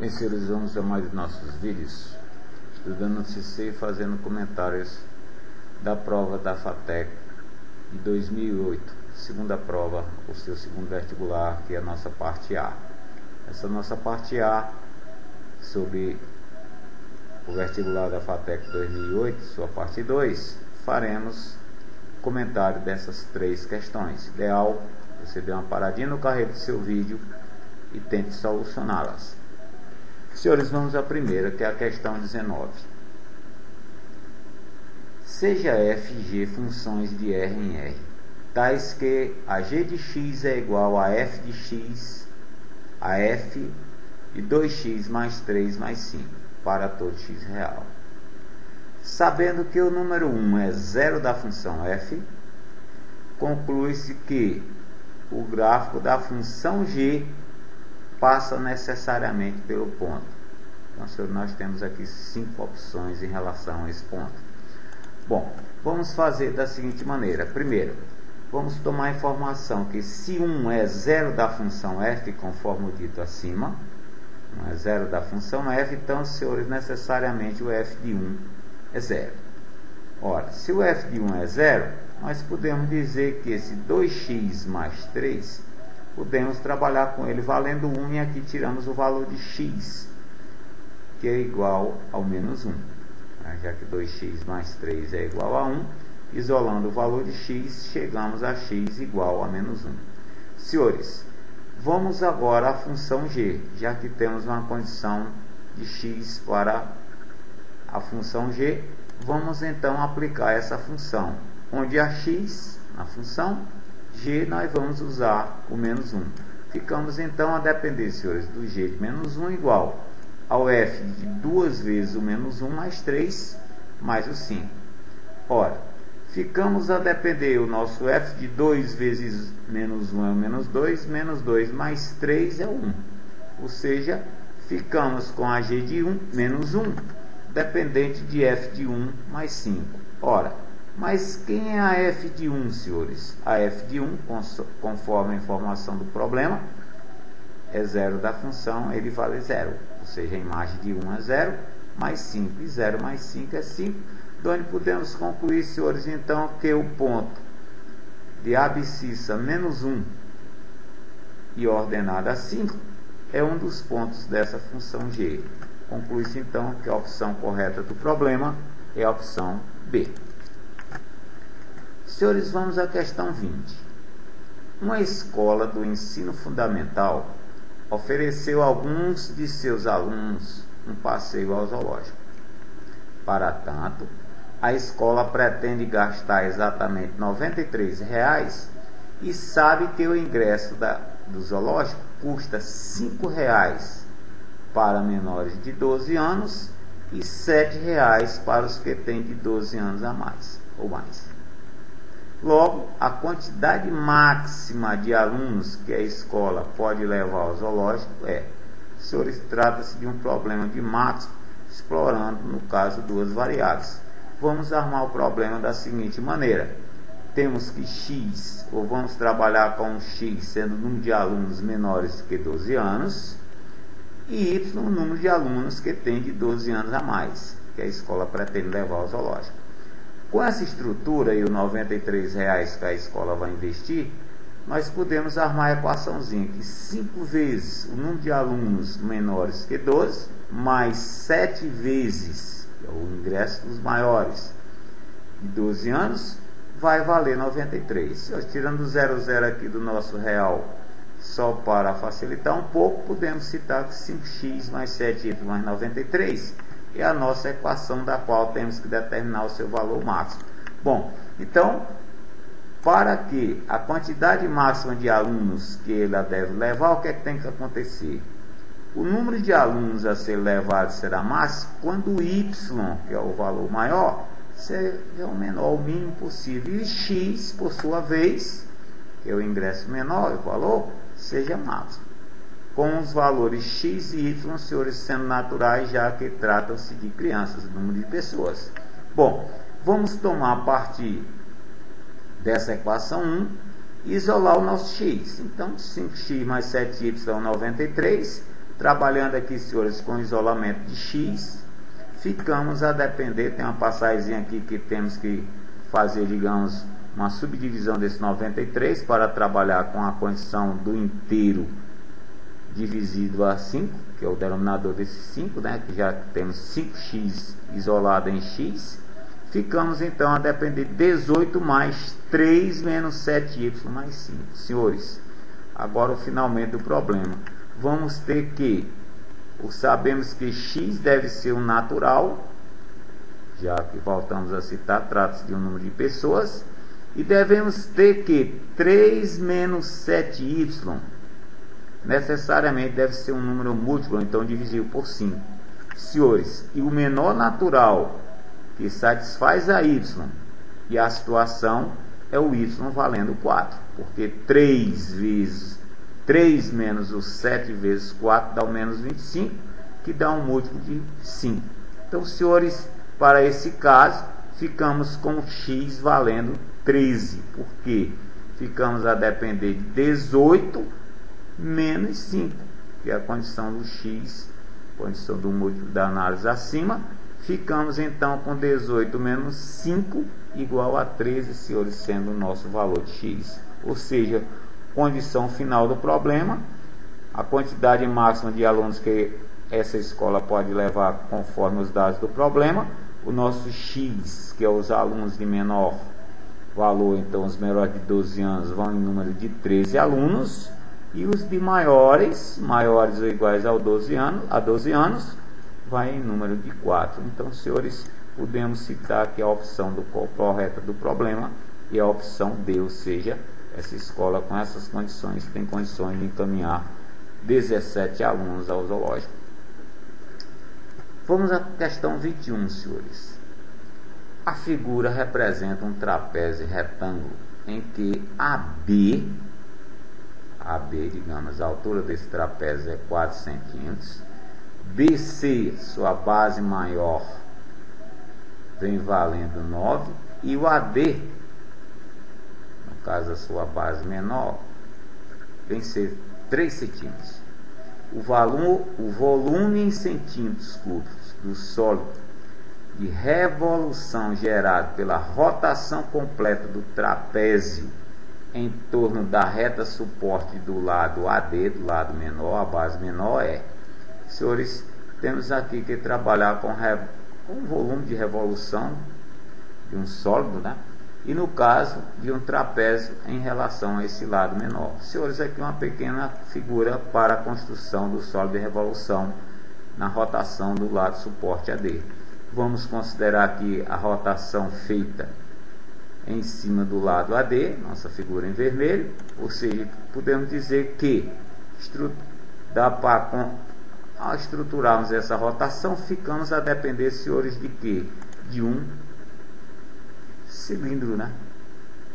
Bem, senhores, vamos a mais nossos vídeos estudando o CC e fazendo comentários da prova da FATEC de 2008, segunda prova, o seu segundo vestibular, que é a nossa parte A. Essa nossa parte A, sobre o vestibular da FATEC 2008, sua parte 2, faremos comentário dessas três questões. Ideal, você dê uma paradinha no carreiro do seu vídeo e tente solucioná-las. Senhores, vamos à primeira, que é a questão 19. Seja f e g funções de R em R, tais que a g de x é igual a f de x, a f de 2x mais 3 mais 5, para todo x real. Sabendo que o número 1 é zero da função f, conclui-se que o gráfico da função g passa necessariamente pelo ponto. Então, senhor, nós temos aqui 5 opções em relação a esse ponto. Bom, vamos fazer da seguinte maneira. Primeiro, vamos tomar a informação que se 1 é zero da função f, conforme dito acima, 1 é zero da função f, então, senhores, necessariamente o f de 1 é zero. Ora, se o f de 1 é zero, nós podemos dizer que esse 2x mais 3, podemos trabalhar com ele valendo 1, e aqui tiramos o valor de x, que é igual ao menos 1. Já que 2x mais 3 é igual a 1, isolando o valor de x, chegamos a x igual a menos 1. Senhores, vamos agora à função g, já que temos uma condição de x para a função g, vamos então aplicar essa função, onde a x na função g nós vamos usar o menos 1. Ficamos então a depender, senhores, do g de menos 1 igual ao f de 2 vezes o menos 1 mais 3 mais o 5. Ora, ficamos a depender o nosso f de 2 vezes menos 1 é o menos 2 mais 3 é o 1. Ou seja, ficamos com a g de 1 menos 1, dependente de f de 1 mais 5. Ora, mas quem é a f de 1, senhores? A f de 1, conforme a informação do problema, é zero da função, ele vale zero. Ou seja, a imagem de 1 é 0, mais 5. E 0 mais 5 é 5. De onde podemos concluir, senhores, então, que o ponto de abscissa menos 1 e ordenada 5 é um dos pontos dessa função g. Conclui-se, então, que a opção correta do problema é a opção B. Senhores, vamos à questão 20. Uma escola do ensino fundamental ofereceu a alguns de seus alunos um passeio ao zoológico. Para tanto, a escola pretende gastar exatamente R$ 93 e sabe que o ingresso do zoológico custa R$ 5 para menores de 12 anos e R$ 7 para os que têm de 12 anos a mais ou mais. Logo, a quantidade máxima de alunos que a escola pode levar ao zoológico é, senhores, trata-se de um problema de máximo, explorando, no caso, duas variáveis. Vamos armar o problema da seguinte maneira. Temos que x, ou vamos trabalhar com x sendo o número de alunos menores que 12 anos, e y, o número de alunos que tem de 12 anos a mais, que a escola pretende levar ao zoológico. Com essa estrutura e os R$ 93 que a escola vai investir, nós podemos armar a equaçãozinha que 5 vezes o número de alunos menores que 12, mais 7 vezes o ingresso dos maiores de 12 anos, vai valer 93. Tirando o 00 aqui do nosso real, só para facilitar um pouco, podemos citar que 5x mais 7y mais 93 é a nossa equação da qual temos que determinar o seu valor máximo. Bom, então, para que a quantidade máxima de alunos que ela deve levar, o que é que tem que acontecer? O número de alunos a ser levado será máximo quando o y, que é o valor maior, seja o menor, o mínimo possível. E x, por sua vez, que é o ingresso menor, o valor, seja máximo. Com os valores x e y, senhores, sendo naturais, já que tratam-se de crianças, número de pessoas. Bom, vamos tomar a partir dessa equação 1 e isolar o nosso x. Então, 5x mais 7y, 93, Trabalhando aqui, senhores, com isolamento de x, ficamos a depender, tem uma passagem aqui que temos que fazer, digamos, uma subdivisão desse 93 para trabalhar com a condição do inteiro dividido a 5, que é o denominador desse 5, né, que já temos 5x isolado em x. Ficamos então a depender de 18 mais 3 menos 7y mais 5. Senhores, agora o finalmente do problema. Vamos ter que, sabemos que x deve ser um natural, já que voltamos a citar, trata-se de um número de pessoas, e devemos ter que 3 menos 7y necessariamente deve ser um número múltiplo, então divisível por 5. Senhores, e o menor natural que satisfaz a y e a situação é o y valendo 4, porque 3 menos os 7 vezes 4 dá o menos 25, que dá um múltiplo de 5. Então, senhores, para esse caso, ficamos com x valendo 13, porque ficamos a depender de 18 menos 5, que é a condição do x, condição do múltiplo da análise acima. Ficamos então com 18 menos 5 igual a 13, senhores, sendo o nosso valor de x. Ou seja, condição final do problema, a quantidade máxima de alunos que essa escola pode levar conforme os dados do problema, o nosso x, que é os alunos de menor valor, então os menores de 12 anos vão em número de 13 alunos, e os de maiores ou iguais a 12 anos, vai em número de 4. Então, senhores, podemos citar que a opção correta do problema é a opção D, ou seja, essa escola com essas condições tem condições de encaminhar 17 alunos ao zoológico. Vamos à questão 21, senhores. A figura representa um trapézio retângulo em que AB, digamos, a altura desse trapézio é 4 centímetros, BC, sua base maior, vem valendo 9, e o AD, no caso a sua base menor, vem ser 3 centímetros. O volume em centímetros cúbicos do sólido de revolução gerado pela rotação completa do trapézio em torno da reta suporte do lado AD, do lado menor, a base menor é. Senhores, temos aqui que trabalhar com o volume de revolução de um sólido, né? E no caso de um trapézio em relação a esse lado menor. Senhores, aqui uma pequena figura para a construção do sólido de revolução na rotação do lado suporte AD. Vamos considerar aqui a rotação feita em cima do lado AD, nossa figura em vermelho, ou seja, podemos dizer que ao estruturarmos essa rotação, ficamos a depender, senhores, de quê? De um cilindro, né?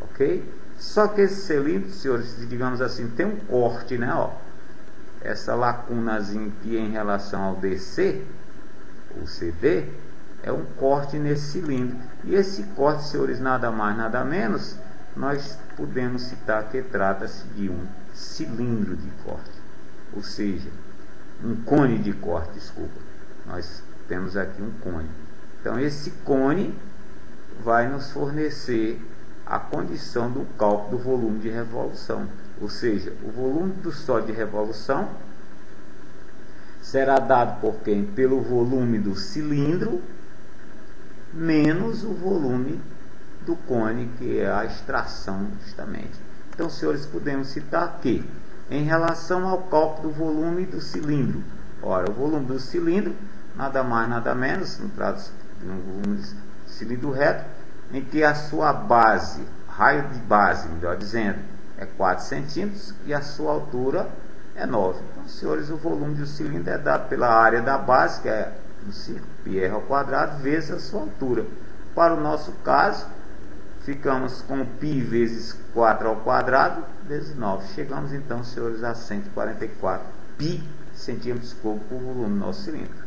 Ok? Só que esse cilindro, senhores, digamos assim, tem um corte, né? Ó, essa lacunazinha aqui em relação ao DC, ou CD, é um corte nesse cilindro. E esse corte, senhores, nada mais, nada menos, nós podemos citar que trata-se de um cilindro de corte. Ou seja, um cone de corte, desculpa. Nós temos aqui um cone. Então, esse cone vai nos fornecer a condição do cálculo do volume de revolução. Ou seja, o volume do sólido de revolução será dado por quem? Pelo volume do cilindro menos o volume do cone, que é a extração justamente. Então, senhores, podemos citar que, em relação ao cálculo do volume do cilindro, ora, o volume do cilindro, nada mais, nada menos, no volume do cilindro reto, em que a sua base, raio de base, melhor dizendo, é 4 centímetros e a sua altura é 9. Então, senhores, o volume do cilindro é dado pela área da base, que é um círculo, πr ao quadrado, vezes a sua altura. Para o nosso caso, ficamos com π vezes 4 ao quadrado, vezes 9. Chegamos então, senhores, a 144 π centímetros cúbicos por volume do nosso cilindro.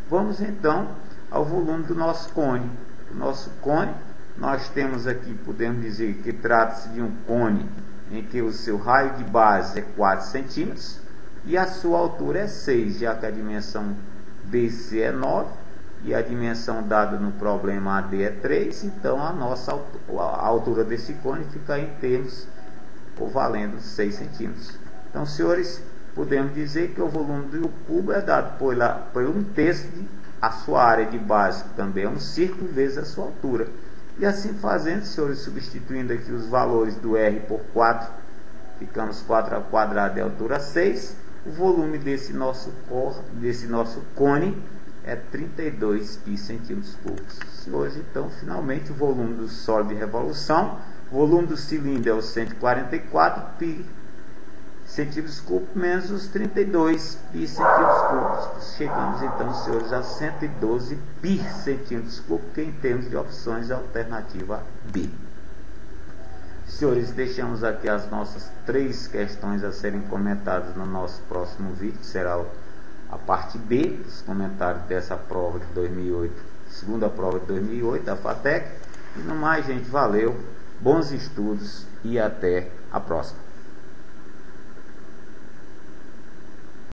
Vamos então ao volume do nosso cone. O nosso cone, nós temos aqui, podemos dizer que trata-se de um cone em que o seu raio de base é 4 centímetros, e a sua altura é 6, já que a dimensão BC é 9 e a dimensão dada no problema AD é 3, então a altura desse cone fica em termos ou valendo 6 centímetros. Então, senhores, podemos dizer que o volume do cubo é dado por 1/3 a sua área de base, que também é um círculo, vezes a sua altura. E assim fazendo, senhores, substituindo aqui os valores do R por 4, ficamos 4 ao quadrado de altura 6. O volume desse nosso cone é 32 pi centímetros cúbicos. Senhores, então, finalmente, o volume do sólido de revolução, o volume do cilindro é o 144 pi centímetros cúbicos menos os 32 pi centímetros cúbicos. Chegamos, então, senhores, a 112 pi centímetros cúbicos em termos de opções alternativa B. Senhores, deixamos aqui as nossas 3 questões a serem comentadas no nosso próximo vídeo, que será a parte B, os comentários dessa prova de 2008, segunda prova de 2008 da FATEC. E no mais, gente, valeu, bons estudos e até a próxima.